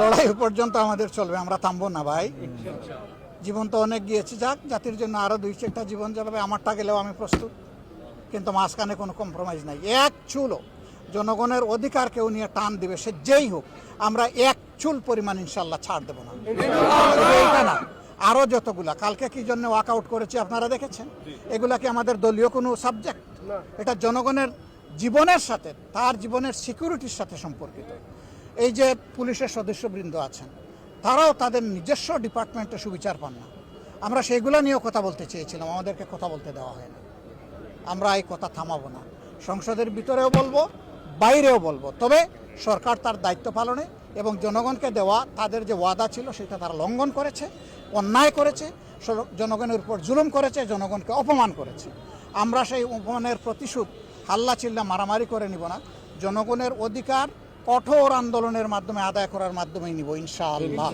লড়াই পর্যন্ত আমাদের চলবে, আমরা থামবো না ভাই। জীবন তো অনেক গিয়েছে, যাক, জাতির জন্য আরো 2-4টা জীবন যাবে, আমারটা গেলেও আমি প্রস্তুত, কিন্তু মাঝখানে কোনো কম্প্রোমাইজ নাই। এক চুলও জনগণের অধিকার কেউ নিয়ে টান দিবে, সে যেই হোক, আমরা এক চুল পরিমাণ ইনশাল্লাহ ছাড় দেবো না। এইটা না, আরো যতগুলা কালকে কি জন্য ওয়াকআউট করেছি আপনারা দেখেছেন, এগুলা কি আমাদের দলীয় কোনো সাবজেক্ট? এটা জনগণের জীবনের সাথে, তার জীবনের সিকিউরিটির সাথে সম্পর্কিত। এই যে পুলিশের সদস্যবৃন্দ আছেন, তারাও তাদের নিজস্ব ডিপার্টমেন্টে সুবিচার পান না। আমরা সেইগুলো নিয়েও কথা বলতে চেয়েছিলাম, আমাদেরকে কথা বলতে দেওয়া হয় না। আমরা এই কথা থামাবো না, সংসদের ভিতরেও বলবো, বাইরেও বলবো। তবে সরকার তার দায়িত্ব পালনে এবং জনগণকে দেওয়া তাদের যে ওয়াদা ছিল সেটা তারা লঙ্ঘন করেছে, অন্যায় করেছে, জনগণের উপর জুলুম করেছে, জনগণকে অপমান করেছে। আমরা সেই অপমানের প্রতিশোধ হাল্লা চিল্লা মারামারি করে নিব না, জনগণের অধিকার কঠোর আন্দোলনের মাধ্যমে আদায় করার মাধ্যমেই নিব ইনশাআল্লাহ।